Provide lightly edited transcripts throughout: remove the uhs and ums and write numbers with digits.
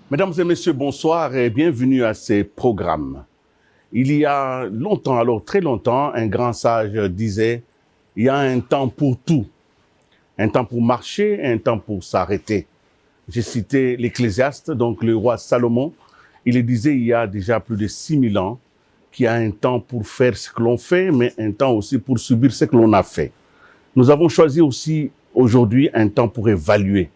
Mesdames et messieurs, bonsoir et bienvenue à ces programmes. Il y a longtemps, alors très longtemps, un grand sage disait « il y a un temps pour tout, un temps pour marcher et un temps pour s'arrêter ». J'ai cité l'Ecclésiaste, donc le roi Salomon. Il le disait il y a déjà plus de 6000 ans qu'il y a un temps pour faire ce que l'on fait, mais un temps aussi pour subir ce que l'on a fait. Nous avons choisi aussi aujourd'hui un temps pour évaluer.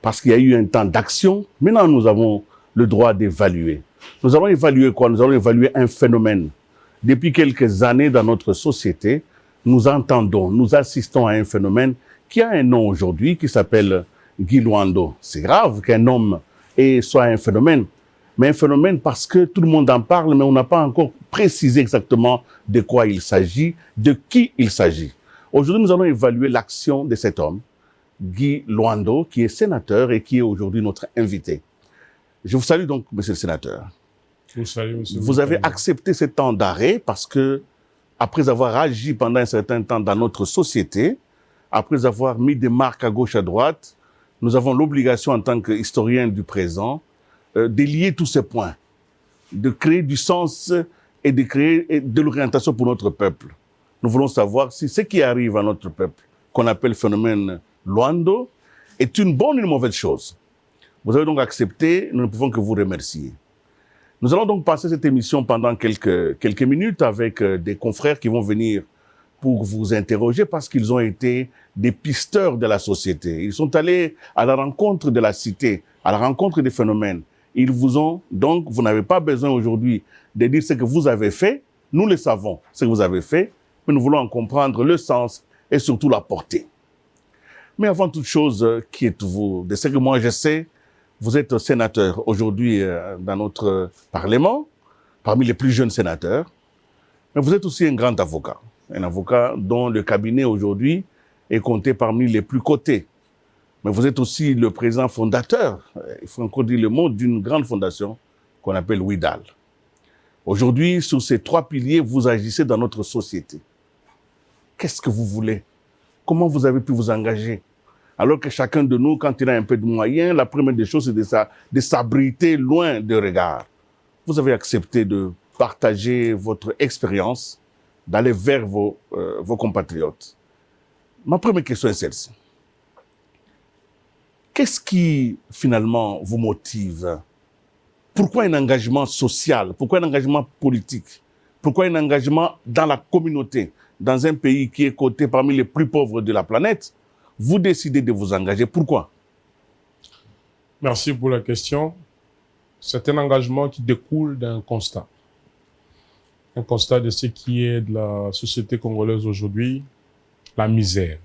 Parce qu'il y a eu un temps d'action, maintenant nous avons le droit d'évaluer. Nous allons évaluer quoi? Nous allons évaluer un phénomène. Depuis quelques années dans notre société, nous entendons, nous assistons à un phénomène qui a un nom aujourd'hui, qui s'appelle Guy Luando. C'est grave qu'un homme soit un phénomène, mais un phénomène parce que tout le monde en parle, mais on n'a pas encore précisé exactement de quoi il s'agit, de qui il s'agit. Aujourd'hui, nous allons évaluer l'action de cet homme, Guy Luando, qui est sénateur et qui est aujourd'hui notre invité. Je vous salue donc, monsieur le sénateur. Je vous salue, monsieur. Vous avez accepté ce temps d'arrêt parce que, après avoir agi pendant un certain temps dans notre société, après avoir mis des marques à gauche, à droite, nous avons l'obligation en tant qu'historien du présent de lier tous ces points, de créer du sens et de créer de l'orientation pour notre peuple. Nous voulons savoir si ce qui arrive à notre peuple, qu'on appelle phénomène Luando, est une bonne ou une mauvaise chose. Vous avez donc accepté, nous ne pouvons que vous remercier. Nous allons donc passer cette émission pendant quelques minutes avec des confrères qui vont venir pour vous interroger parce qu'ils ont été des pisteurs de la société. Ils sont allés à la rencontre de la cité, à la rencontre des phénomènes. Ils vous ont, donc, vous n'avez pas besoin aujourd'hui de dire ce que vous avez fait. Nous le savons, ce que vous avez fait, mais nous voulons en comprendre le sens et surtout la portée. Mais avant toute chose, qui êtes-vous? De ce que moi je sais, vous êtes sénateur aujourd'hui dans notre Parlement, parmi les plus jeunes sénateurs, mais vous êtes aussi un grand avocat, un avocat dont le cabinet aujourd'hui est compté parmi les plus cotés. Mais vous êtes aussi le président fondateur, il faut encore dire le mot, d'une grande fondation qu'on appelle WIDAL. Aujourd'hui, sur ces 3 piliers, vous agissez dans notre société. Qu'est-ce que vous voulez? Comment vous avez pu vous engager? Alors que chacun de nous, quand il a un peu de moyens, la première des choses, c'est de s'abriter loin de regard. Vous avez accepté de partager votre expérience, d'aller vers vos compatriotes. Ma première question est celle-ci. Qu'est-ce qui, finalement, vous motive? Pourquoi un engagement social? Pourquoi un engagement politique? Pourquoi un engagement dans la communauté? Dans un pays qui est coté parmi les plus pauvres de la planète, vous décidez de vous engager. Pourquoi? Merci pour la question. C'est un engagement qui découle d'un constat. Un constat de ce qui est de la société congolaise aujourd'hui, la misère,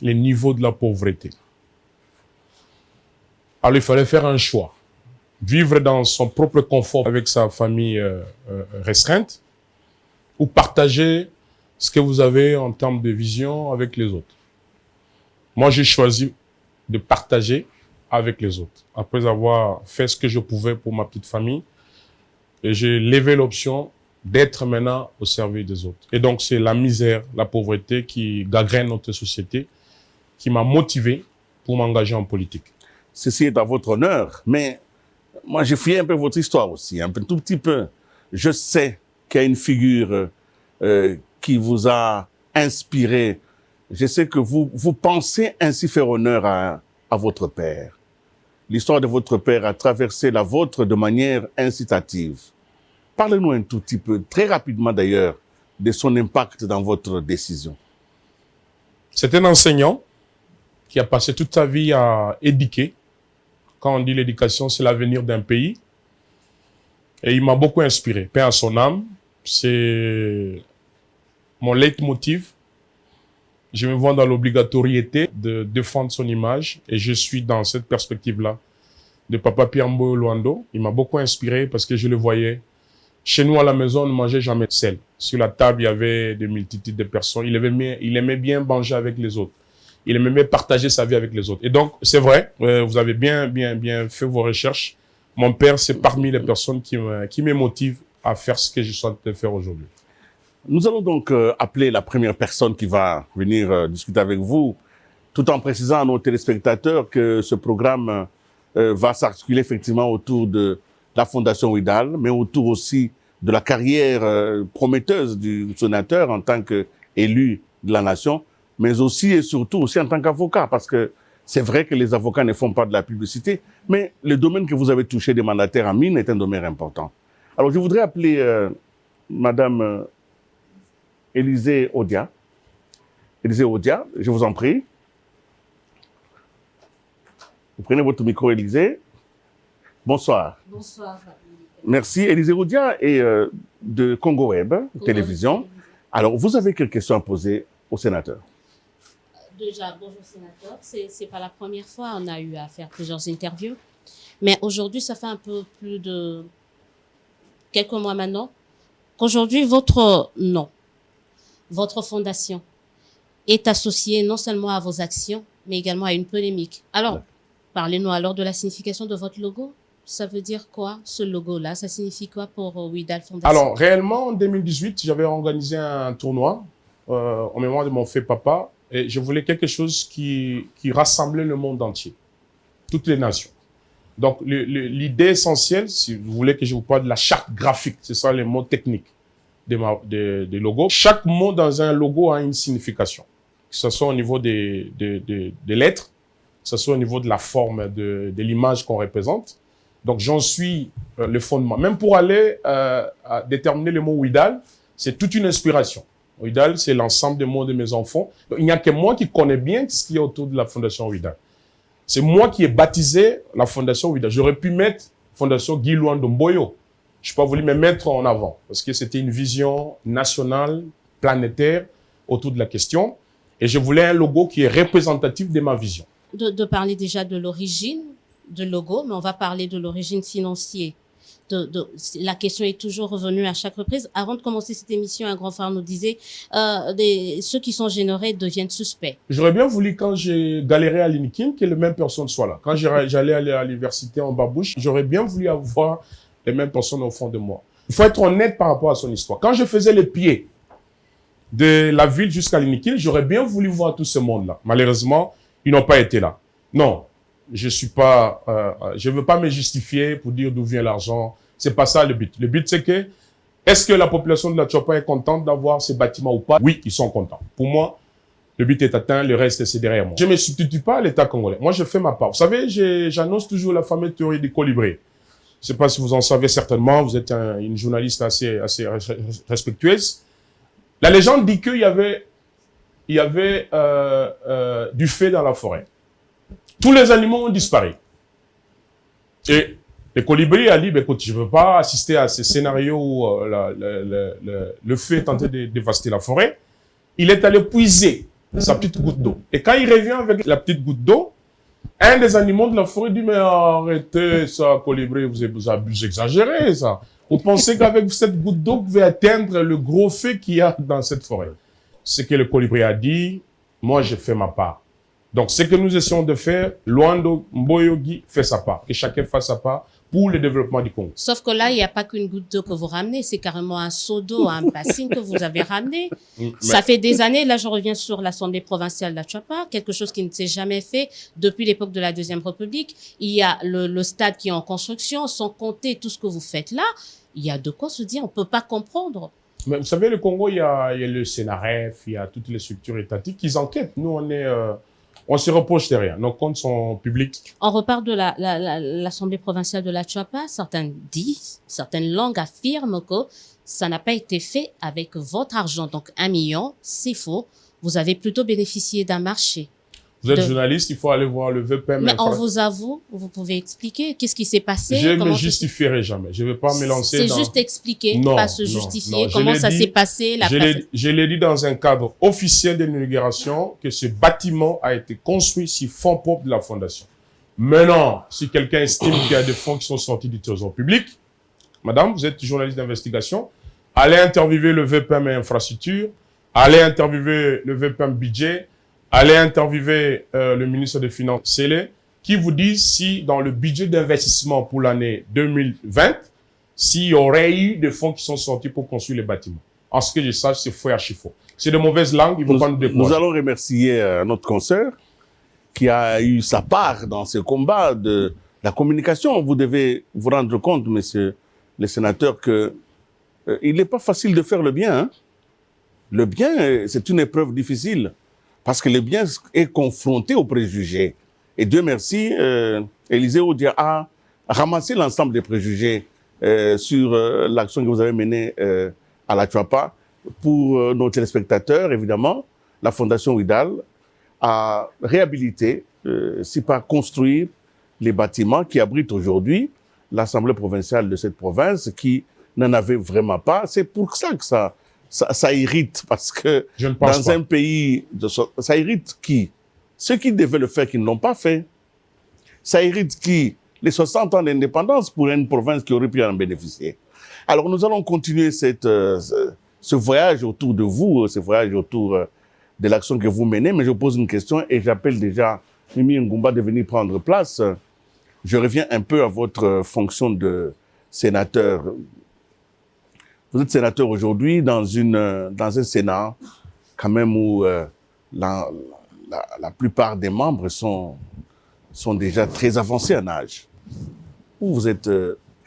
les niveaux de la pauvreté. Alors il fallait faire un choix. Vivre dans son propre confort avec sa famille restreinte, ou partager ce que vous avez en termes de vision avec les autres. Moi, j'ai choisi de partager avec les autres. Après avoir fait ce que je pouvais pour ma petite famille, et j'ai levé l'option d'être maintenant au service des autres. Et donc, c'est la misère, la pauvreté qui gangrène notre société, qui m'a motivé pour m'engager en politique. Ceci est à votre honneur, mais moi, j'ai fouillé un peu votre histoire aussi, un tout petit peu. Je sais qu'il y a une figure qui vous a inspiré. Je sais que vous pensez ainsi faire honneur à votre père. L'histoire de votre père a traversé la vôtre de manière incitative. Parlez-nous un tout petit peu, très rapidement d'ailleurs, de son impact dans votre décision. C'est un enseignant qui a passé toute sa vie à éduquer. Quand on dit l'éducation, c'est l'avenir d'un pays. Et il m'a beaucoup inspiré. Paix à son âme, c'est mon leitmotiv. Je me vois dans l'obligatoriété de défendre son image et je suis dans cette perspective-là de Papa Pierre-Mboyo Luando. Il m'a beaucoup inspiré parce que je le voyais. Chez nous à la maison, on ne mangeait jamais seul. Sur la table, il y avait des multitudes de personnes. Il aimait bien manger avec les autres. Il aimait bien partager sa vie avec les autres. Et donc, c'est vrai, vous avez bien fait vos recherches. Mon père, c'est parmi les personnes qui me motivent à faire ce que je suis en train de faire aujourd'hui. Nous allons donc appeler la première personne qui va venir discuter avec vous, tout en précisant à nos téléspectateurs que ce programme va s'articuler effectivement autour de la Fondation Ouidal, mais autour aussi de la carrière prometteuse du sénateur en tant qu'élu de la nation, mais aussi et surtout aussi en tant qu'avocat, parce que c'est vrai que les avocats ne font pas de la publicité, mais le domaine que vous avez touché des mandataires en mine est un domaine important. Alors je voudrais appeler Madame Élisée Odia. Élisée Odia, je vous en prie. Vous prenez votre micro, Élisée. Bonsoir. Bonsoir. Merci. Élisée Odia est de Congo Web, télévision. Alors, vous avez quelques questions à poser au sénateur. Déjà, bonjour sénateur. C'est pas la première fois, on a eu à faire plusieurs interviews. Mais aujourd'hui, ça fait un peu plus de quelques mois maintenant qu'aujourd'hui, votre nom, votre fondation est associée non seulement à vos actions, mais également à une polémique. Alors, parlez-nous alors de la signification de votre logo. Ça veut dire quoi, ce logo-là? Ça signifie quoi pour Ouidal Fondation? Alors, réellement, en 2018, j'avais organisé un tournoi en mémoire de mon fait papa. Et je voulais quelque chose qui rassemblait le monde entier, toutes les nations. Donc, l'idée essentielle, si vous voulez que je vous parle de la charte graphique, c'est ça les mots techniques des logos. Chaque mot dans un logo a une signification, que ce soit au niveau des lettres, que ce soit au niveau de la forme de l'image qu'on représente. Donc, j'en suis le fondement. Même pour aller à déterminer le mot Ouidal, c'est toute une inspiration. Ouidal, c'est l'ensemble des mots de mes enfants. Donc, il n'y a que moi qui connais bien ce qu'il y a autour de la Fondation Ouidal. C'est moi qui ai baptisé la Fondation Ouidal. J'aurais pu mettre Fondation Guy Luando Mboyo. Je n'ai pas voulu me mettre en avant parce que c'était une vision nationale, planétaire autour de la question. Et je voulais un logo qui est représentatif de ma vision. De parler déjà de l'origine du logo, mais on va parler de l'origine financière. La question est toujours revenue à chaque reprise. Avant de commencer cette émission, un grand frère nous disait ceux qui sont générés deviennent suspects. J'aurais bien voulu, quand j'ai galéré à l'INIKIN, que les mêmes personnes soient là. Quand j'allais aller à l'université en Babouche, j'aurais bien voulu avoir les mêmes personnes au fond de moi. Il faut être honnête par rapport à son histoire. Quand je faisais les pieds de la ville jusqu'à l'INIKIN, j'aurais bien voulu voir tout ce monde-là. Malheureusement, ils n'ont pas été là. Non, je ne veux pas me justifier pour dire d'où vient l'argent. C'est pas ça le but. Le but, c'est que, est-ce que la population de la Tchouapa est contente d'avoir ces bâtiments ou pas? Oui, ils sont contents. Pour moi, le but est atteint, le reste, c'est derrière moi. Je ne me substitue pas à l'État congolais. Moi, je fais ma part. Vous savez, j'annonce toujours la fameuse théorie du colibri. Je ne sais pas si vous en savez certainement. Vous êtes une journaliste assez respectueuse. La légende dit qu'il y avait du feu dans la forêt. Tous les animaux ont disparu. Et le colibri a dit, écoute, je ne veux pas assister à ce scénario où le feu est en train de dévaster la forêt. Il est allé puiser sa petite goutte d'eau. Et quand il revient avec la petite goutte d'eau, un des animaux de la forêt dit, mais arrêtez ça, colibri, vous exagérez ça. Vous pensez qu'avec cette goutte d'eau, vous pouvez atteindre le gros feu qu'il y a dans cette forêt. Ce que le colibri a dit, moi, je fais ma part. Donc, ce que nous essayons de faire, Luando Mboyo Guy fait sa part. Que chacun fasse sa part pour le développement du Congo. Sauf que là, il n'y a pas qu'une goutte d'eau que vous ramenez, c'est carrément un seau d'eau, un bassin que vous avez ramené. Ça fait des années, là je reviens sur l'Assemblée provinciale de la Tchouapa, quelque chose qui ne s'est jamais fait depuis l'époque de la Deuxième République. Il y a le stade qui est en construction, sans compter tout ce que vous faites là. Il y a de quoi se dire, on ne peut pas comprendre. Mais vous savez, le Congo, il y a le Sénaref, il y a toutes les structures étatiques qui enquêtent. Nous, on se reproche de rien. Nos comptes sont publics. On repart de l'Assemblée provinciale de la Tchouapa. Certaines langues affirment que ça n'a pas été fait avec votre argent. Donc, 1 million, c'est faux. Vous avez plutôt bénéficié d'un marché. Vous êtes journaliste, il faut aller voir le VPM. Mais on vous avoue, vous pouvez expliquer qu'est-ce qui s'est passé? Je ne me justifierai jamais. Je ne vais pas me lancer dans... C'est juste expliquer, pas se justifier. Comment ça s'est passé? Je l'ai dit dans un cadre officiel de l'inauguration que ce bâtiment a été construit sur fonds propres de la Fondation. Maintenant, si quelqu'un estime qu'il y a des fonds qui sont sortis du trésor public, madame, vous êtes journaliste d'investigation, allez interviewer le VPM infrastructure, allez interviewer le VPM budget, allez interviewer le ministre des Finances, Célé, qui vous dit si dans le budget d'investissement pour l'année 2020, s'il y aurait eu des fonds qui sont sortis pour construire les bâtiments. En ce que je sache, c'est faux et archi-faux. C'est de mauvaises langues, il ne faut pas nous décourager. Nous allons remercier notre consoeur qui a eu sa part dans ce combat de La communication, vous devez vous rendre compte, messieurs les sénateurs, que il n'est pas facile de faire le bien. Hein. Le bien, c'est une épreuve difficile, parce que le bien est confronté aux préjugés. Et Dieu merci, Élisée Odia a ramassé l'ensemble des préjugés sur l'action que vous avez menée à la Tchouapa. Pour nos téléspectateurs, évidemment, la Fondation Ouidal a réhabilité, si pas construire, les bâtiments qui abritent aujourd'hui l'Assemblée provinciale de cette province, qui n'en avait vraiment pas. C'est pour ça que ça irrite, parce que dans un pays, ça irrite qui? Ceux qui devaient le faire, qui ne l'ont pas fait. Ça irrite qui? Les 60 ans d'indépendance pour une province qui aurait pu en bénéficier. Alors nous allons continuer ce voyage autour de vous, ce voyage autour de l'action que vous menez, mais je pose une question et j'appelle déjà Mimi Ngumba de venir prendre place. Je reviens un peu à votre fonction de sénateur. Vous êtes sénateur aujourd'hui dans un Sénat, quand même, où la plupart des membres sont déjà très avancés en âge. Vous êtes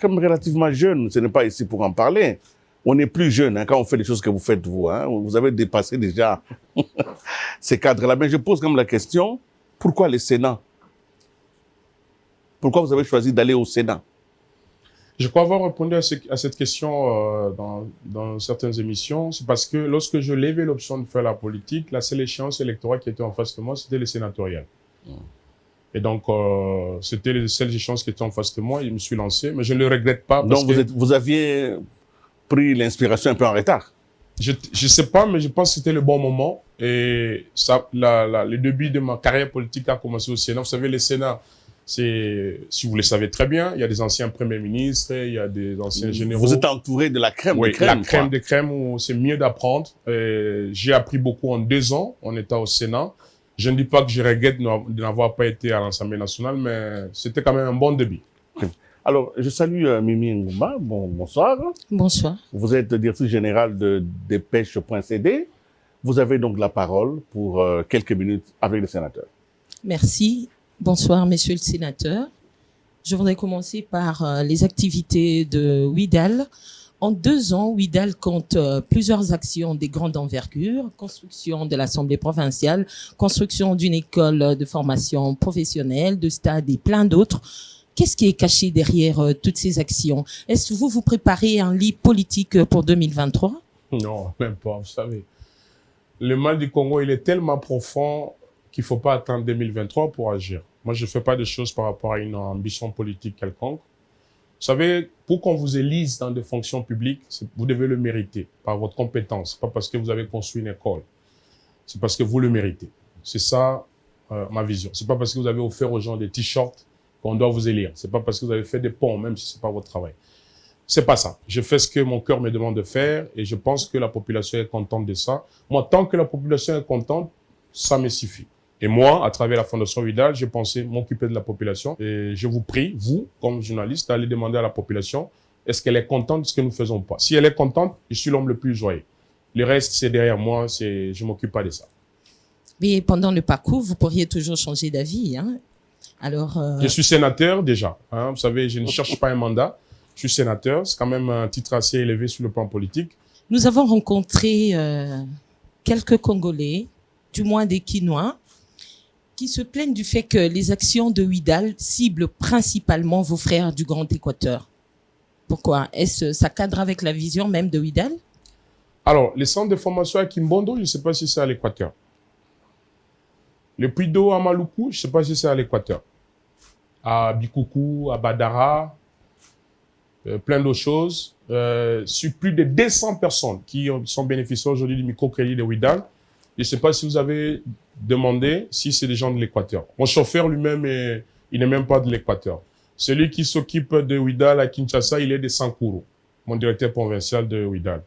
comme relativement jeune, ce n'est pas ici pour en parler. On est plus jeune quand on fait les choses que vous faites vous. Hein. Vous avez dépassé déjà ces cadres-là. Mais je pose comme la question, pourquoi le Sénat? Pourquoi vous avez choisi d'aller au Sénat? Je crois avoir répondu à cette question dans certaines émissions. C'est parce que lorsque je levais l'option de faire la politique, la seule échéance électorale qui était en face de moi, c'était les sénatoriales. Et donc, c'était les seules échéances qui étaient en face de moi et je me suis lancé. Mais je ne le regrette pas. Donc, vous aviez pris l'inspiration un peu en retard? Je ne sais pas, mais je pense que c'était le bon moment. Et le début de ma carrière politique a commencé au Sénat. Vous savez, le Sénat, si vous le savez très bien, il y a des anciens premiers ministres, il y a des anciens généraux. Vous êtes entouré de la crème de crème. La crème de crème où c'est mieux d'apprendre. J'ai appris beaucoup en 2 ans en étant au Sénat. Je ne dis pas que je regrette de n'avoir pas été à l'Assemblée nationale, mais c'était quand même un bon début. Alors, je salue Mimi Ngumba. Bonsoir. Bonsoir. Vous êtes directrice générale de dépêche.cd. Vous avez donc la parole pour quelques minutes avec le sénateur. Merci. Bonsoir, monsieur le sénateur. Je voudrais commencer par les activités de Ouidal. En 2 ans, Ouidal compte plusieurs actions de grande envergure, construction de l'Assemblée provinciale, construction d'une école de formation professionnelle, de stade et plein d'autres. Qu'est-ce qui est caché derrière toutes ces actions? Est-ce que vous préparez un lit politique pour 2023? Non, même pas, vous savez. Le mal du Congo, il est tellement profond qu'il ne faut pas attendre 2023 pour agir. Moi, je ne fais pas de choses par rapport à une ambition politique quelconque. Vous savez, pour qu'on vous élise dans des fonctions publiques, vous devez le mériter par votre compétence. Ce n'est pas parce que vous avez construit une école. C'est parce que vous le méritez. C'est ça ma vision. Ce n'est pas parce que vous avez offert aux gens des t-shirts qu'on doit vous élire. Ce n'est pas parce que vous avez fait des ponts, même si ce n'est pas votre travail. C'est pas ça. Je fais ce que mon cœur me demande de faire et je pense que la population est contente de ça. Moi, tant que la population est contente, ça me suffit. Et moi, à travers la Fondation Ouidal, j'ai pensé m'occuper de la population. Et je vous prie, vous, comme journaliste, d'aller demander à la population, est-ce qu'elle est contente de ce que nous faisons pas? Si elle est contente, je suis l'homme le plus joyeux. Le reste, c'est derrière moi, je m'occupe pas de ça. Mais pendant le parcours, vous pourriez toujours changer d'avis, hein? Alors, je suis sénateur déjà. Hein, vous savez, je ne cherche pas un mandat. Je suis sénateur. C'est quand même un titre assez élevé sur le plan politique. Nous avons rencontré quelques Congolais, du moins des Quinois, qui se plaignent du fait que les actions de Ouidal ciblent principalement vos frères du Grand Équateur. Pourquoi? Est-ce ça cadre avec la vision même de Ouidal? Alors, les centres de formation à Kimbondo, je ne sais pas si c'est à l'Équateur. Le Puy d'eau à Maluku, je ne sais pas si c'est à l'Équateur. À Bikoukou, à Badara, plein d'autres choses. Sur plus de 200 personnes qui sont bénéficiaires aujourd'hui du microcrédit de Ouidal. Je ne sais pas si vous avez demandé si c'est des gens de l'Équateur. Mon chauffeur lui-même, il n'est même pas de l'Équateur. Celui qui s'occupe de Ouidal à Kinshasa, il est de Sankuru, mon directeur provincial de Ouidal.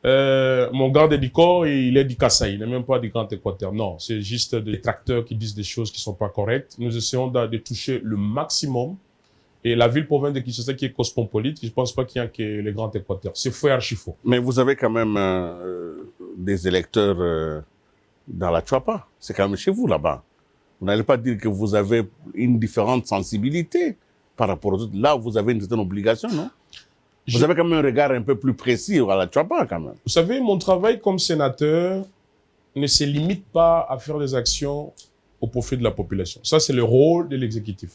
Mon garde du corps, il est du Kasaï, il n'est même pas du Grand Équateur. Non, c'est juste des tracteurs qui disent des choses qui ne sont pas correctes. Nous essayons de toucher le maximum. Et la ville-province de Kinshasa qui est cosmopolite, je ne pense pas qu'il y a que le Grand Équateur. C'est faux et archi-faux. Mais vous avez quand même des électeurs dans la Tchouapa. C'est quand même chez vous là-bas. Vous n'allez pas dire que vous avez une différente sensibilité par rapport aux autres. Là, vous avez une certaine obligation, non? Je- Vous avez quand même un regard un peu plus précis à la Tchapa, quand même. Vous savez, mon travail comme sénateur ne se limite pas à faire des actions au profit de la population. Ça, c'est le rôle de l'exécutif.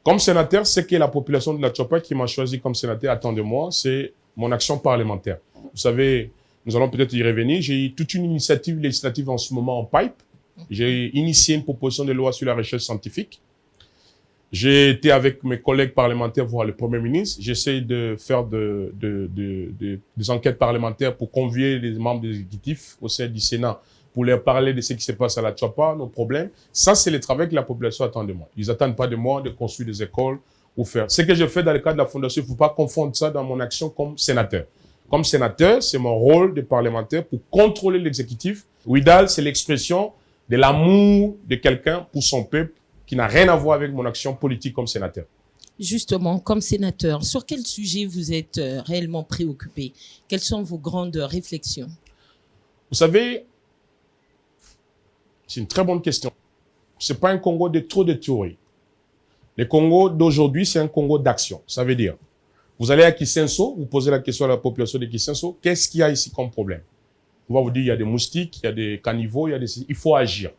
Comme sénateur, ce que la population de la Tchapa qui m'a choisi comme sénateur attend de moi, c'est mon action parlementaire. Vous savez, nous allons peut-être y revenir. J'ai eu toute une initiative législative en ce moment en pipe. J'ai initié une proposition de loi sur la recherche scientifique. J'ai été avec mes collègues parlementaires voir le Premier ministre. J'essaie de faire des enquêtes parlementaires pour convier les membres de l'exécutif au sein du Sénat pour leur parler de ce qui se passe à la Tchapa, nos problèmes. Ça, c'est le travail que la population attend de moi. Ils n'attendent pas de moi de construire des écoles ou faire. Ce que je fais dans le cadre de la Fondation, il ne faut pas confondre ça dans mon action comme sénateur. Comme sénateur, c'est mon rôle de parlementaire pour contrôler l'exécutif. Ouidal, c'est l'expression de l'amour de quelqu'un pour son peuple qui n'a rien à voir avec mon action politique comme sénateur. Justement, comme sénateur, sur quel sujet vous êtes réellement préoccupé? Quelles sont vos grandes réflexions? Vous savez, c'est une très bonne question. C'est pas un Congo de trop de théories. Le Congo d'aujourd'hui, c'est un Congo d'action. Ça veut dire, vous allez à Kisenso, vous posez la question à la population de Kisenso, qu'est-ce qu'il y a ici comme problème? On va vous dire, il y a des moustiques, il y a des caniveaux, il faut agir.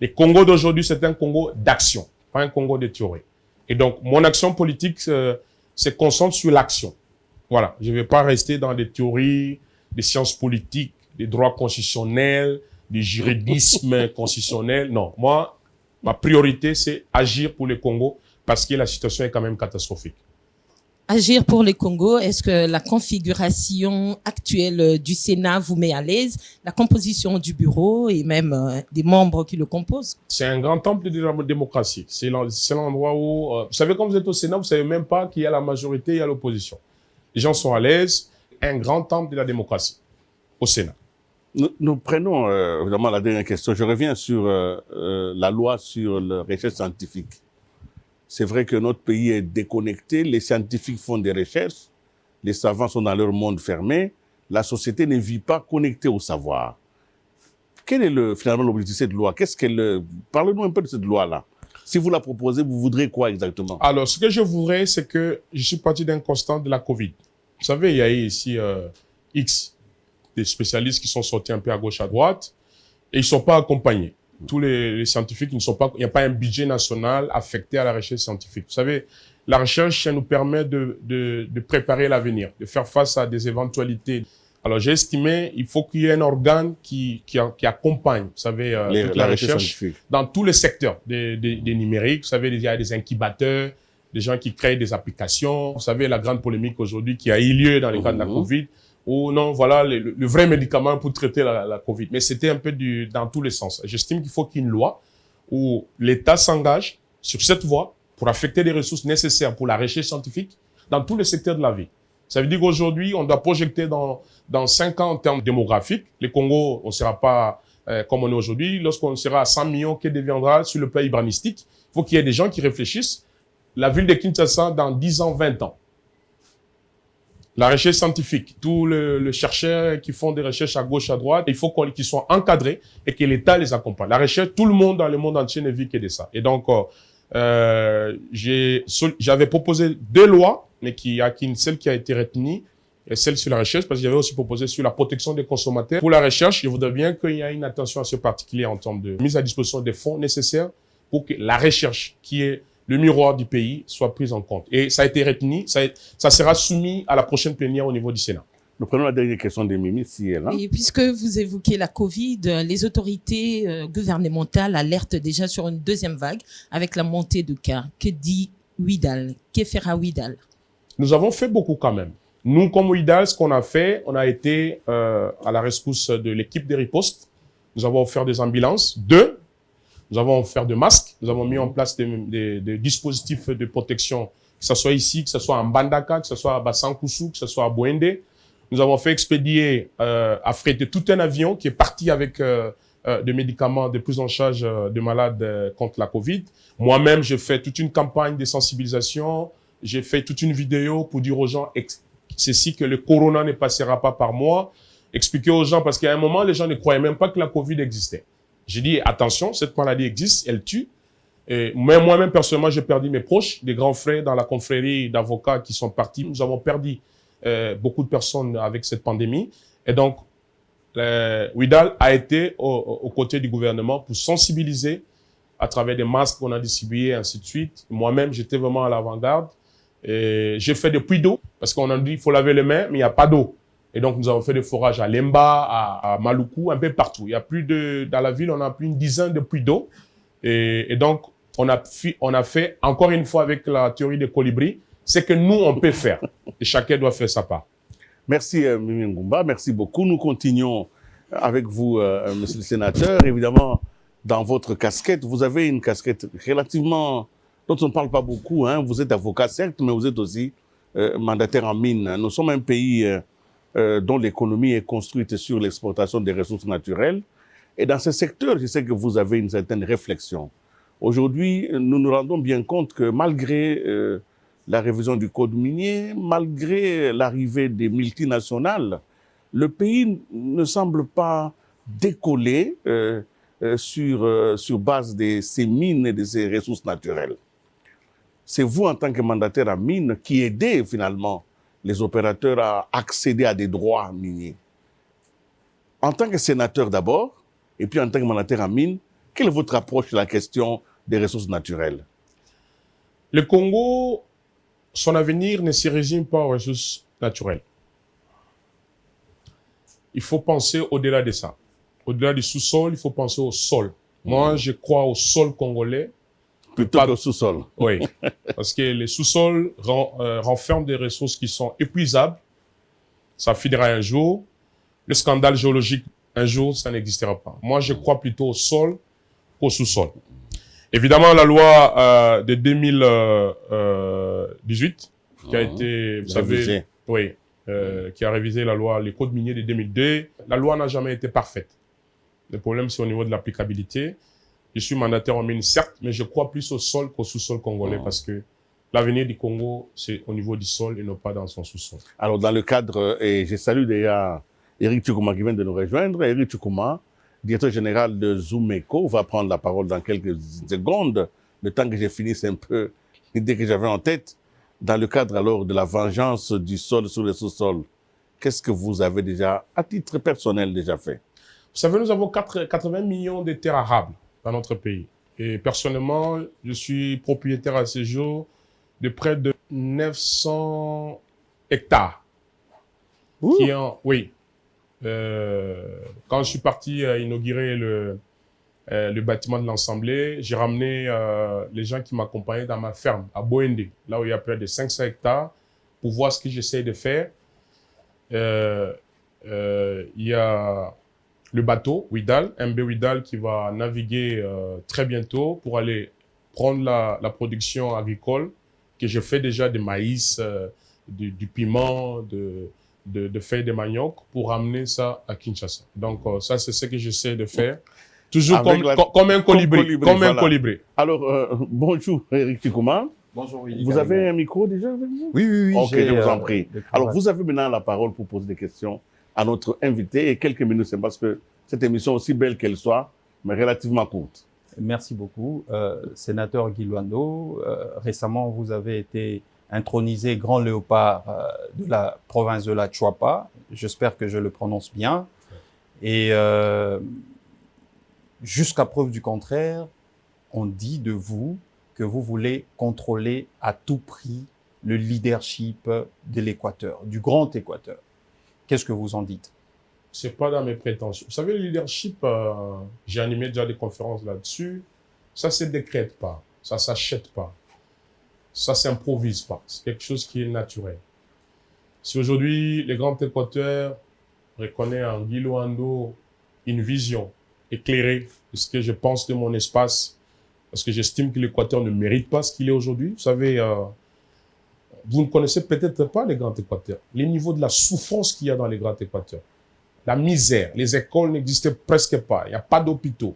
Le Congo d'aujourd'hui, c'est un Congo d'action, pas un Congo de théorie. Et donc, mon action politique se concentre sur l'action. Voilà. Je ne vais pas rester dans des théories, des sciences politiques, des droits constitutionnels, des juridismes constitutionnels. Non. Moi, ma priorité, c'est agir pour le Congo parce que la situation est quand même catastrophique. Agir pour le Congo, est-ce que la configuration actuelle du Sénat vous met à l'aise? La composition du bureau et même des membres qui le composent? C'est un grand temple de la démocratie. C'est l'endroit où... vous savez, quand vous êtes au Sénat, vous ne savez même pas qu'il y a la majorité et l'opposition. Les gens sont à l'aise. Un grand temple de la démocratie au Sénat. Nous prenons évidemment la dernière question. Je reviens sur la loi sur la recherche scientifique. C'est vrai que notre pays est déconnecté, les scientifiques font des recherches, les savants sont dans leur monde fermé, la société ne vit pas connectée au savoir. Quel est finalement l'objectif de cette loi? Parlez-nous un peu de cette loi-là. Si vous la proposez, vous voudrez quoi exactement? Alors, ce que je voudrais, c'est que je suis parti d'un constat de la Covid. Vous savez, il y a eu ici X, des spécialistes qui sont sortis un peu à gauche, à droite, et ils ne sont pas accompagnés. Tous les scientifiques, il n'y a pas un budget national affecté à la recherche scientifique. Vous savez, la recherche, ça nous permet de préparer l'avenir, de faire face à des éventualités. Alors, j'ai estimé il faut qu'il y ait un organe qui accompagne, vous savez, toute la recherche dans tous les secteurs des numériques. Vous savez, il y a des incubateurs, des gens qui créent des applications. Vous savez, la grande polémique aujourd'hui qui a eu lieu dans le cadre de la Covid, ou non, voilà le vrai médicament pour traiter la Covid. Mais c'était un peu dans tous les sens. J'estime qu'il faut qu'il y ait une loi où l'État s'engage sur cette voie pour affecter les ressources nécessaires pour la recherche scientifique dans tous les secteurs de la vie. Ça veut dire qu'aujourd'hui, on doit projeter dans 5 ans en termes démographiques. Le Congo, on ne sera pas comme on est aujourd'hui. Lorsqu'on sera à 100 millions, que deviendra sur le plan urbanistique? Il faut qu'il y ait des gens qui réfléchissent. La ville de Kinshasa, dans 10 ans, 20 ans. La recherche scientifique, tous les chercheurs qui font des recherches à gauche, à droite, il faut qu'ils soient encadrés et que l'État les accompagne. La recherche, tout le monde dans le monde entier ne vit que de ça. Et donc, j'avais proposé 2 lois, mais celle qui a été retenue, et celle sur la recherche, parce que j'avais aussi proposé sur la protection des consommateurs. Pour la recherche, je voudrais bien qu'il y ait une attention assez particulière en termes de mise à disposition des fonds nécessaires pour que la recherche, qui est le miroir du pays, soit prise en compte. Et ça a été retenu, ça sera soumis à la prochaine plénière au niveau du Sénat. Nous prenons la dernière question de Mimi, si elle est là. Et puisque vous évoquez la Covid, les autorités gouvernementales alertent déjà sur une deuxième vague avec la montée de cas. Que dit Ouidal? Que fera Ouidal? Nous avons fait beaucoup quand même. Nous, comme Ouidal, ce qu'on a fait, on a été à la rescousse de l'équipe de riposte. Nous avons offert des ambulances, 2. Nous avons offert des masques. Nous avons mis en place des dispositifs de protection, que ce soit ici, que ce soit en Bandaka, que ce soit à Bassankoussou, que ce soit à Bouende. Nous avons fait expédier, affréter tout un avion qui est parti avec des médicaments de prise en charge de malades contre la Covid. Moi-même, j'ai fait toute une campagne de sensibilisation. J'ai fait toute une vidéo pour dire aux gens ceci, que le corona ne passera pas par moi. Expliquer aux gens, parce qu'à un moment, les gens ne croyaient même pas que la Covid existait. J'ai dit, attention, cette maladie existe, elle tue. Et moi-même, personnellement, j'ai perdu mes proches, des grands frères dans la confrérie d'avocats qui sont partis. Nous avons perdu beaucoup de personnes avec cette pandémie. Et donc, WIDAL a été aux côtés du gouvernement pour sensibiliser à travers des masques qu'on a distribués, ainsi de suite. Moi-même, j'étais vraiment à l'avant-garde. J'ai fait des puits d'eau, parce qu'on a dit qu'il faut laver les mains, mais il n'y a pas d'eau. Et donc, nous avons fait des forages à Lemba, à Maluku, un peu partout. Il y a dans la ville, on a plus d'une dizaine de puits d'eau. Et donc, on a fait, encore une fois, avec la théorie des colibris, c'est que nous, on peut faire. Et chacun doit faire sa part. Merci, Mimi Ngumba. Merci beaucoup. Nous continuons avec vous, monsieur le sénateur. Évidemment, dans votre casquette, vous avez une casquette relativement, dont on ne parle pas beaucoup, hein. Vous êtes avocat, certes, mais vous êtes aussi mandataire en mine. Nous sommes un pays dont l'économie est construite sur l'exploitation des ressources naturelles. Et dans ce secteur, je sais que vous avez une certaine réflexion. Aujourd'hui, nous nous rendons bien compte que malgré la révision du code minier, malgré l'arrivée des multinationales, le pays ne semble pas décoller sur base de ces mines et de ces ressources naturelles. C'est vous, en tant que mandataire en mine, qui aidez finalement les opérateurs à accéder à des droits miniers. En tant que sénateur d'abord, et puis en tant que mandataire en mine, quelle est votre approche de la question des ressources naturelles? Le Congo, son avenir ne se résume pas aux ressources naturelles. Il faut penser au-delà de ça. Au-delà du sous-sol, il faut penser au sol. Moi, je crois au sol congolais. Plutôt qu'au sous-sol. Oui, parce que les sous-sols renferment des ressources qui sont épuisables. Ça finira un jour. Le scandale géologique, un jour, ça n'existera pas. Moi, je crois plutôt au sol qu'au sous-sol. Évidemment, la loi de 2018, qui a été, vous savez, oui, qui a révisé la loi, les codes miniers de 2002. La loi n'a jamais été parfaite. Le problème, c'est au niveau de l'applicabilité. Je suis mandataire en mine, certes, mais je crois plus au sol qu'au sous-sol congolais parce que l'avenir du Congo, c'est au niveau du sol et non pas dans son sous-sol. Alors, dans le cadre, et je salue d'ailleurs Eric Tchoukouma qui vient de nous rejoindre. Eric Tchoukouma, directeur général de Zoomeco, va prendre la parole dans quelques secondes, le temps que j'ai fini, c'est un peu l'idée que j'avais en tête. Dans le cadre alors de la vengeance du sol sur le sous-sol, qu'est-ce que vous avez déjà, à titre personnel, déjà fait? Vous savez, nous avons 80 millions de terres arables dans notre pays. Et personnellement, je suis propriétaire à ce jour de près de 900 hectares. Qui ont, oui. Quand je suis parti inaugurer le bâtiment de l'Assemblée, j'ai ramené les gens qui m'accompagnaient dans ma ferme à Boende, là où il y a près de 500 hectares, pour voir ce que j'essaie de faire. Il y a le bateau WIDAL, MB WIDAL, qui va naviguer très bientôt pour aller prendre la production agricole que je fais déjà de maïs, du piment, de feuilles de manioc pour ramener ça à Kinshasa. Donc ça, c'est ce que j'essaie de faire. Toujours comme un colibri. Comme un colibri. Alors, bonjour Eric Tchoukouma. Bonjour Willy. Vous avez un micro déjà avec vous? Oui. Ok, je vous en prie. Alors, vous avez maintenant la parole pour poser des questions à notre invité. Et quelques minutes, c'est parce que cette émission, aussi belle qu'elle soit, mais relativement courte. Merci beaucoup. Sénateur Guy Luando, récemment, vous avez été intronisé grand léopard de la province de la Chuapa. J'espère que je le prononce bien. Et jusqu'à preuve du contraire, on dit de vous que vous voulez contrôler à tout prix le leadership de l'Équateur, du Grand Équateur. Qu'est-ce que vous en dites? C'est pas dans mes prétentions. Vous savez, le leadership, j'ai animé déjà des conférences là-dessus. Ça se décrète pas, ça s'achète pas, ça s'improvise pas. C'est quelque chose qui est naturel. Si aujourd'hui, le Grand Équateur reconnaît en Guy Luando une vision éclairée de ce que je pense de mon espace, parce que j'estime que l'Équateur ne mérite pas ce qu'il est aujourd'hui. Vous savez, vous ne connaissez peut-être pas les Grands Équateurs, les niveaux de la souffrance qu'il y a dans les Grands Équateurs. La misère, les écoles n'existaient presque pas, il n'y a pas d'hôpitaux.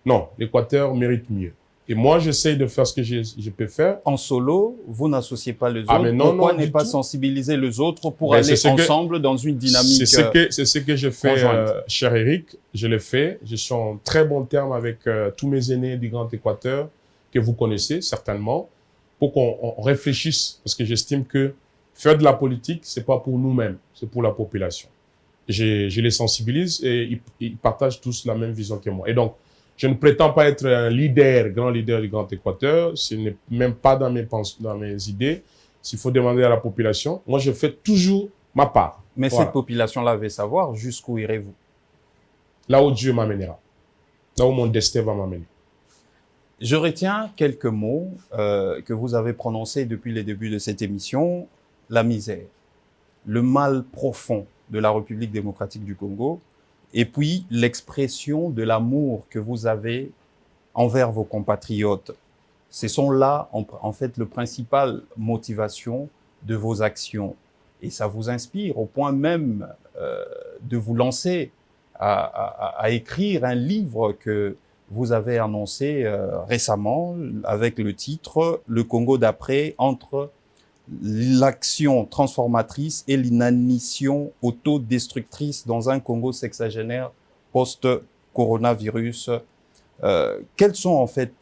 Non, l'Équateur mérite mieux. Et moi, j'essaye de faire ce que je peux faire. En solo, vous n'associez pas les autres. Pourquoi ne pas sensibiliser les autres pour aller ensemble dans une dynamique C'est ce que je fais, cher Eric. Je le fais. Je suis en très bon terme avec tous mes aînés du Grand Équateur. que vous connaissez certainement, pour qu'on réfléchisse, parce que j'estime que faire de la politique, c'est pas pour nous-mêmes, c'est pour la population. Je les sensibilise et ils partagent tous la même vision que moi. Et donc, je ne prétends pas être un grand leader du Grand Équateur. Ce n'est même pas dans mes idées. S'il faut demander à la population, moi, je fais toujours ma part. Mais Voilà. cette population-là veut savoir jusqu'où irez-vous. Là où Dieu m'amènera. Là où mon destin va m'amener. Je retiens quelques mots que vous avez prononcés depuis les débuts de cette émission. La misère, le mal profond de la République démocratique du Congo, et puis l'expression de l'amour que vous avez envers vos compatriotes. Ce sont là, en fait, le principal motivation de vos actions. Et ça vous inspire au point même de vous lancer à écrire un livre que vous avez annoncé récemment avec le titre « Le Congo d'après entre l'action transformatrice et l'inanition autodestructrice dans un Congo sexagénaire post-coronavirus ». Quelles sont en fait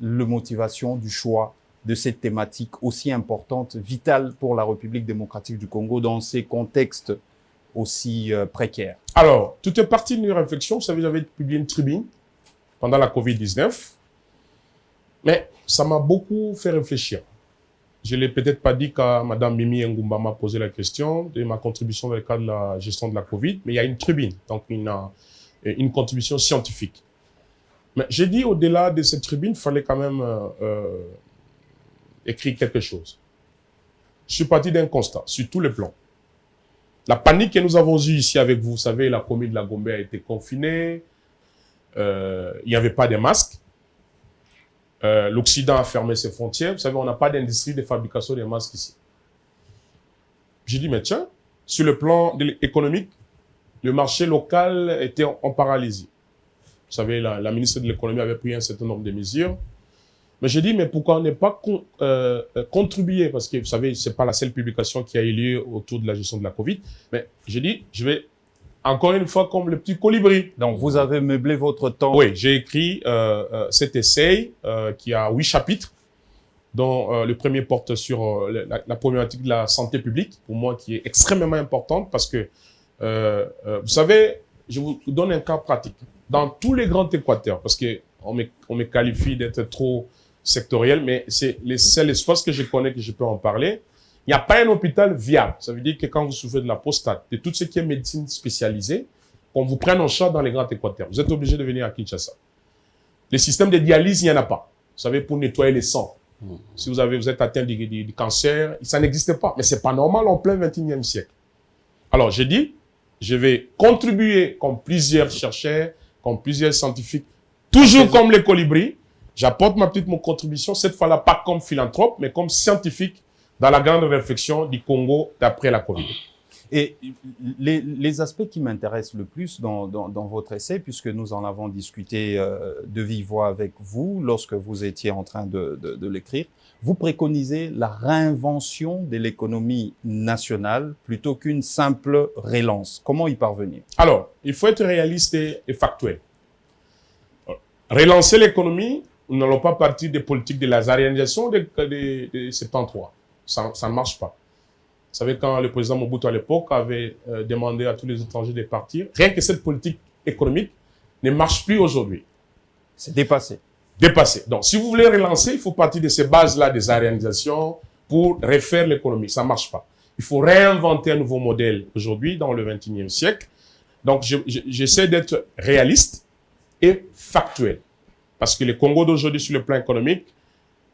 les motivations du choix de cette thématique aussi importante, vitale pour la République démocratique du Congo dans ces contextes aussi précaires? Alors, tout est parti d'une réflexion. Vous savez, j'avais publié une tribune pendant la Covid-19, mais ça m'a beaucoup fait réfléchir. Je ne l'ai peut-être pas dit quand Mme Mimi Ngumba m'a posé la question de ma contribution dans le cadre de la gestion de la Covid, mais il y a une tribune, donc une contribution scientifique. Mais j'ai dit, au-delà de cette tribune, il fallait quand même écrire quelque chose. Je suis parti d'un constat, sur tous les plans. La panique que nous avons eue ici avec vous, vous savez, la commune de la Gombe a été confinée, il n'y avait pas de masques. L'Occident a fermé ses frontières. Vous savez, on n'a pas d'industrie de fabrication de masques ici. J'ai dit, mais tiens, sur le plan économique, le marché local était en paralysie. Vous savez, la ministre de l'économie avait pris un certain nombre de mesures. Mais j'ai dit, mais pourquoi on n'est pas contribué? Parce que, vous savez, ce n'est pas la seule publication qui a eu lieu autour de la gestion de la Covid. Mais j'ai dit, je vais, encore une fois, comme le petit colibri. Donc, vous avez meublé votre temps. Oui, j'ai écrit cet essai qui a 8 chapitres, dont le premier porte sur la problématique de la santé publique, pour moi, qui est extrêmement importante parce que, vous savez, je vous donne un cas pratique. Dans tous les grands Équateurs, parce qu'on me qualifie d'être trop sectoriel, mais c'est les seuls espaces que je connais que je peux en parler. Il n'y a pas un hôpital viable. Ça veut dire que quand vous souffrez de la prostate, de tout ce qui est médecine spécialisée, qu'on vous prenne en charge dans les grands Équateurs. Vous êtes obligé de venir à Kinshasa. Les systèmes de dialyse, il n'y en a pas. Vous savez, pour nettoyer les sangs. Si vous êtes atteint du cancer, ça n'existe pas. Mais c'est pas normal en plein 21e siècle. Alors, j'ai dit, je vais contribuer comme plusieurs chercheurs, comme plusieurs scientifiques, toujours comme les colibris. J'apporte ma petite contribution, cette fois-là, pas comme philanthrope, mais comme scientifique dans la grande réflexion du Congo d'après la Covid. Et les aspects qui m'intéressent le plus dans votre essai, puisque nous en avons discuté de vive voix avec vous lorsque vous étiez en train de l'écrire, vous préconisez la réinvention de l'économie nationale plutôt qu'une simple relance. Comment y parvenir? Alors, il faut être réaliste et factuel. Relancer l'économie, nous n'allons pas partir des politiques de lazarisation de 73. Ça ne marche pas. Vous savez, quand le président Mobutu à l'époque avait demandé à tous les étrangers de partir, rien que cette politique économique ne marche plus aujourd'hui. C'est dépassé. Dépassé. Donc, si vous voulez relancer, il faut partir de ces bases-là des organisations pour refaire l'économie. Ça ne marche pas. Il faut réinventer un nouveau modèle aujourd'hui, dans le 21e siècle. Donc, j'essaie d'être réaliste et factuel. Parce que le Congo d'aujourd'hui, sur le plan économique,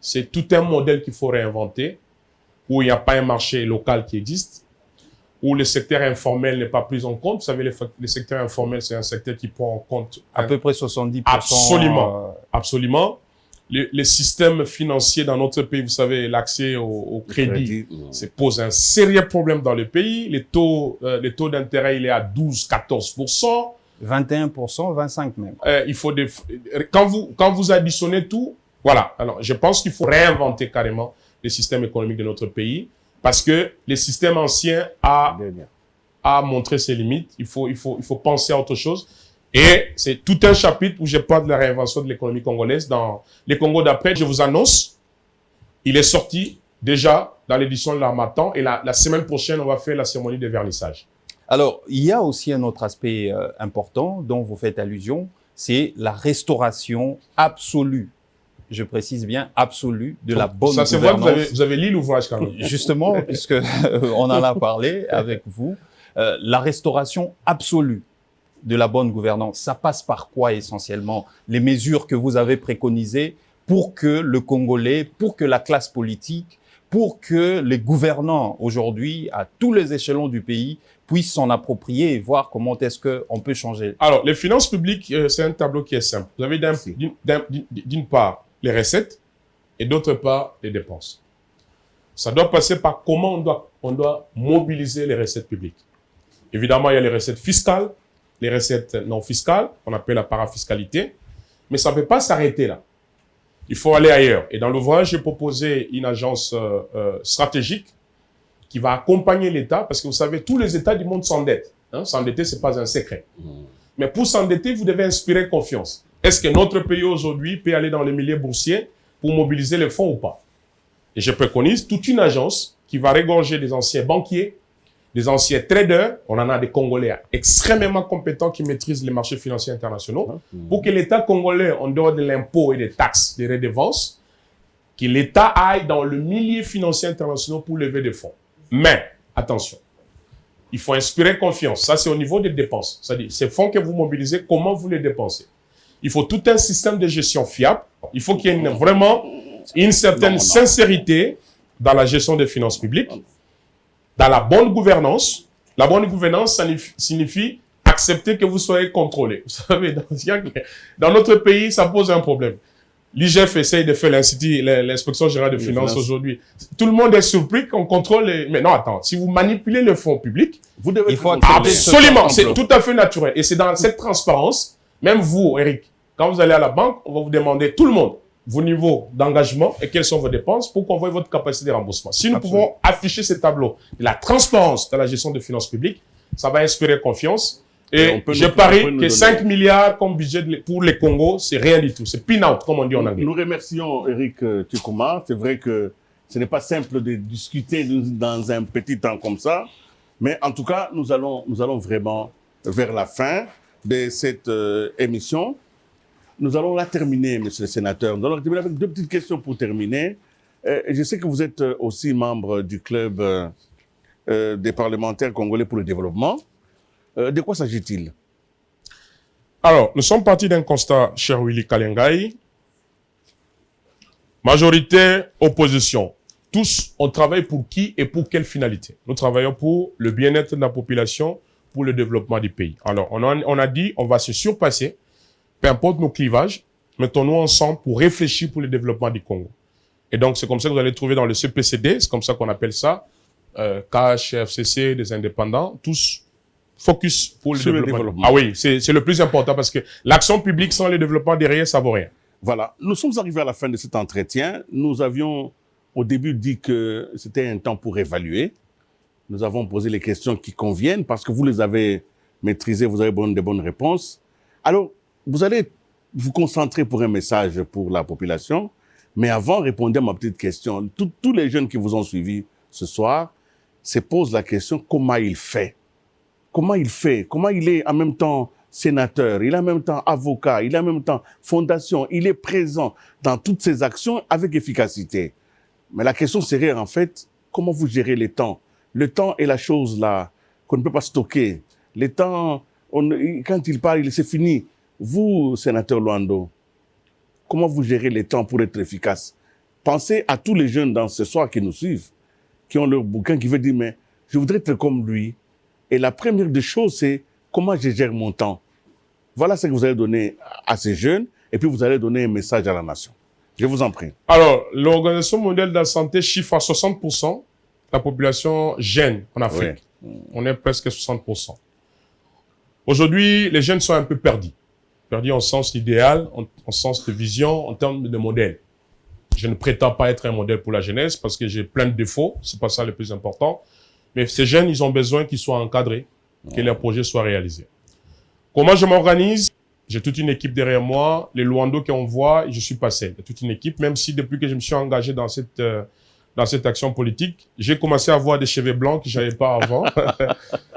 c'est tout un modèle qu'il faut réinventer, où il n'y a pas un marché local qui existe, où le secteur informel n'est pas pris en compte. Vous savez, le secteur informel, c'est un secteur qui prend en compte à peu près 70%. Absolument, absolument. Les systèmes financiers dans notre pays, vous savez, l'accès au crédit, ça pose un sérieux problème dans le pays. Les taux d'intérêt, il est à 12-14%. 21%, 25% même. Il faut quand vous additionnez tout, voilà. Alors, je pense qu'il faut réinventer carrément les systèmes économiques de notre pays parce que les systèmes anciens a montré ses limites. Il faut penser à autre chose. Et c'est tout un chapitre où je parle de la réinvention de l'économie congolaise. Dans les Congos d'après, je vous annonce, il est sorti déjà dans l'édition de l'Harmattan. Et la semaine prochaine, on va faire la cérémonie de vernissage. Alors, il y a aussi un autre aspect important dont vous faites allusion, c'est la restauration absolue. Je précise bien absolue de la bonne gouvernance. Ça, c'est vrai que vous avez lu l'ouvrage quand même. Justement, puisque on en a parlé avec vous, la restauration absolue de la bonne gouvernance, ça passe par quoi essentiellement? Les mesures que vous avez préconisées pour que le Congolais, pour que la classe politique, pour que les gouvernants aujourd'hui, à tous les échelons du pays, puissent s'en approprier et voir comment est-ce qu'on peut changer. Alors, les finances publiques, c'est un tableau qui est simple. Vous avez d'une part les recettes et d'autre part les dépenses. Ça doit passer par comment on doit mobiliser les recettes publiques. Évidemment, il y a les recettes fiscales, les recettes non fiscales, qu'on appelle la parafiscalité, mais ça ne peut pas s'arrêter là. Il faut aller ailleurs. Et dans l'ouvrage, j'ai proposé une agence stratégique qui va accompagner l'État, parce que vous savez, tous les États du monde s'endettent. Hein? S'endetter, ce n'est pas un secret. Mais pour s'endetter, vous devez inspirer confiance. Est-ce que notre pays aujourd'hui peut aller dans les milieux boursiers pour mobiliser les fonds ou pas? Et je préconise toute une agence qui va régorger des anciens banquiers, des anciens traders. On en a des Congolais extrêmement compétents qui maîtrisent les marchés financiers internationaux, pour que l'État congolais, en dehors de l'impôt et des taxes, des redevances, que l'État aille dans le milieu financier international pour lever des fonds. Mais, attention, il faut inspirer confiance. Ça, c'est au niveau des dépenses. C'est-à-dire, ces fonds que vous mobilisez, comment vous les dépensez? Il faut tout un système de gestion fiable. Il faut qu'il y ait vraiment une certaine sincérité dans la gestion des finances publiques, dans la bonne gouvernance. La bonne gouvernance, ça signifie accepter que vous soyez contrôlé. Vous savez, dans notre pays, ça pose un problème. L'IGF essaye de faire l'inspection générale des finances aujourd'hui. Tout le monde est surpris qu'on contrôle les... Mais non, attends, si vous manipulez le fonds public, vous devez absolument, c'est tout à fait naturel. Et c'est dans cette transparence, même vous, Eric, quand vous allez à la banque, on va vous demander, tout le monde, vos niveaux d'engagement et quelles sont vos dépenses pour qu'on voie votre capacité de remboursement. Si nous pouvons afficher ces tableaux, la transparence dans la gestion des finances publiques, ça va inspirer confiance. Et je parie que 5 milliards comme budget pour les Congo, c'est rien du tout. C'est peanut, comme on dit en anglais. Nous remercions Eric Tukuma. C'est vrai que ce n'est pas simple de discuter dans un petit temps comme ça. Mais en tout cas, nous allons vraiment vers la fin de cette émission. Nous allons la terminer, monsieur le sénateur. Nous allons terminer avec deux petites questions pour terminer. Je sais que vous êtes aussi membre du club des parlementaires congolais pour le développement. De quoi s'agit-il? Alors, nous sommes partis d'un constat, cher Willy Kalengai. Majorité, opposition. Tous, on travaille pour qui et pour quelle finalité? Nous travaillons pour le bien-être de la population, pour le développement du pays. Alors, on a dit, on va se surpasser, peu importe nos clivages, mettons-nous ensemble pour réfléchir pour le développement du Congo. Et donc, c'est comme ça que vous allez trouver dans le CPCD, c'est comme ça qu'on appelle ça, CAH, FCC, des indépendants, tous focus pour le développement. Ah oui, c'est le plus important parce que l'action publique sans le développement derrière, ça vaut rien. Voilà. Nous sommes arrivés à la fin de cet entretien. Nous avions au début dit que c'était un temps pour évaluer. Nous avons posé les questions qui conviennent parce que vous les avez maîtrisées, vous avez des bonnes réponses. Alors, vous allez vous concentrer pour un message pour la population. Mais avant, répondez à ma petite question. Tous les jeunes qui vous ont suivi ce soir se posent la question comment il fait? Comment il fait? Comment il est en même temps sénateur, il est en même temps avocat, il est en même temps fondation, il est présent dans toutes ces actions avec efficacité. Mais la question serait en fait, comment vous gérez le temps? Le temps est la chose là qu'on ne peut pas stocker. Le temps, quand il parle, c'est fini. Vous, sénateur Luando, comment vous gérez le temps pour être efficace? Pensez à tous les jeunes dans ce soir qui nous suivent, qui ont leur bouquin, qui veulent dire, mais je voudrais être comme lui. Et la première des choses, c'est comment je gère mon temps. Voilà ce que vous allez donner à ces jeunes, et puis vous allez donner un message à la nation. Je vous en prie. Alors, l'Organisation mondiale de la santé chiffre à 60% la population jeune en Afrique. Oui. On est presque 60%. Aujourd'hui, les jeunes sont un peu perdus. Perdus en sens idéal, en sens de vision, en termes de modèle. Je ne prétends pas être un modèle pour la jeunesse parce que j'ai plein de défauts. C'est pas ça le plus important. Mais ces jeunes, ils ont besoin qu'ils soient encadrés, que leurs projets soient réalisés. Comment je m'organise? J'ai toute une équipe derrière moi. Les Luando qu'on voit, je suis passé. J'ai toute une équipe, même si depuis que je me suis engagé dans cette action politique, j'ai commencé à avoir des cheveux blancs que j'avais pas avant.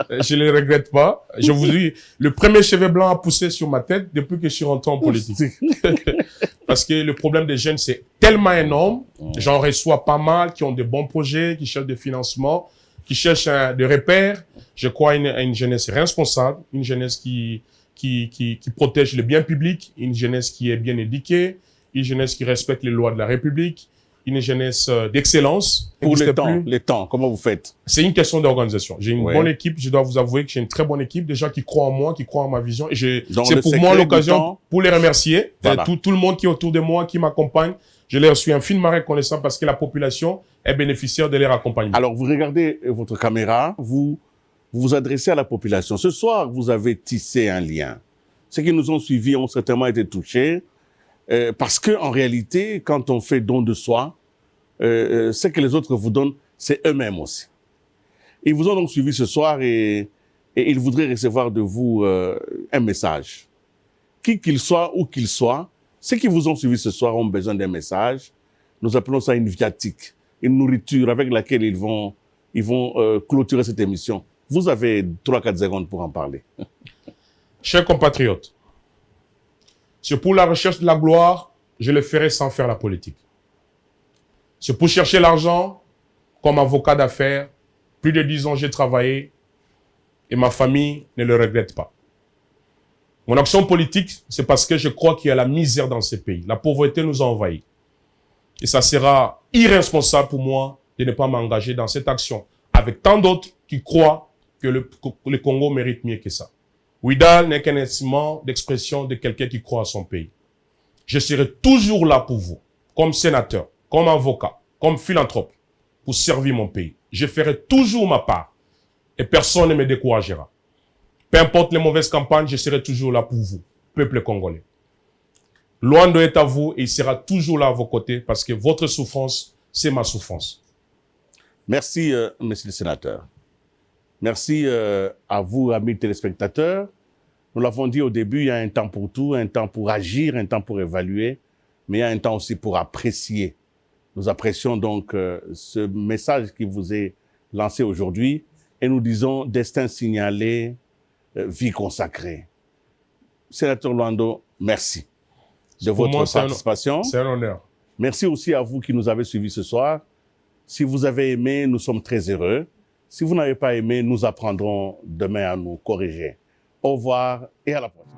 Je les regrette pas. Je vous dis, le premier cheveu blanc a poussé sur ma tête depuis que je suis rentré en politique. Parce que le problème des jeunes, c'est tellement énorme. J'en reçois pas mal qui ont de bons projets, qui cherchent des financements, qui cherchent des repères. Je crois à une jeunesse responsable, une jeunesse qui protège le bien public, une jeunesse qui est bien éduquée, une jeunesse qui respecte les lois de la République, une jeunesse d'excellence. Pour les temps, comment vous faites? C'est une question d'organisation. J'ai une bonne équipe, je dois vous avouer que j'ai une très bonne équipe, des gens qui croient en moi, qui croient en ma vision. Et c'est pour moi l'occasion pour les remercier. Voilà. Tout le monde qui est autour de moi, qui m'accompagne, je leur suis infiniment reconnaissant parce que la population est bénéficiaire de leur accompagnement. Alors, vous regardez votre caméra, vous vous adressez à la population. Ce soir, vous avez tissé un lien. Ceux qui nous ont suivis ont certainement été touchés. Parce que en réalité, quand on fait don de soi, ce que les autres vous donnent, c'est eux-mêmes aussi. Ils vous ont donc suivi ce soir et ils voudraient recevoir de vous un message. Qui qu'il soit, où qu'il soit, ceux qui vous ont suivi ce soir ont besoin d'un message. Nous appelons ça une viatique, une nourriture avec laquelle ils vont clôturer cette émission. Vous avez 3-4 secondes pour en parler. Chers compatriotes, c'est pour la recherche de la gloire, je le ferai sans faire la politique. C'est pour chercher l'argent, comme avocat d'affaires, plus de 10 ans j'ai travaillé et ma famille ne le regrette pas. Mon action politique, c'est parce que je crois qu'il y a la misère dans ce pays. La pauvreté nous a envahis. Et ça sera irresponsable pour moi de ne pas m'engager dans cette action avec tant d'autres qui croient que le Congo mérite mieux que ça. Ouidal n'est qu'un instrument d'expression de quelqu'un qui croit à son pays. Je serai toujours là pour vous, comme sénateur, comme avocat, comme philanthrope, pour servir mon pays. Je ferai toujours ma part et personne ne me découragera. Peu importe les mauvaises campagnes, je serai toujours là pour vous, peuple congolais. Luando est à vous et il sera toujours là à vos côtés parce que votre souffrance, c'est ma souffrance. Merci, monsieur le sénateur. Merci à vous, amis téléspectateurs. Nous l'avons dit au début, il y a un temps pour tout, un temps pour agir, un temps pour évaluer, mais il y a un temps aussi pour apprécier. Nous apprécions donc ce message qui vous est lancé aujourd'hui et nous disons destin signalé, vie consacrée. Sénateur Luando, merci de votre participation. C'est un honneur. Merci aussi à vous qui nous avez suivis ce soir. Si vous avez aimé, nous sommes très heureux. Si vous n'avez pas aimé, nous apprendrons demain à nous corriger. Au revoir et à la prochaine.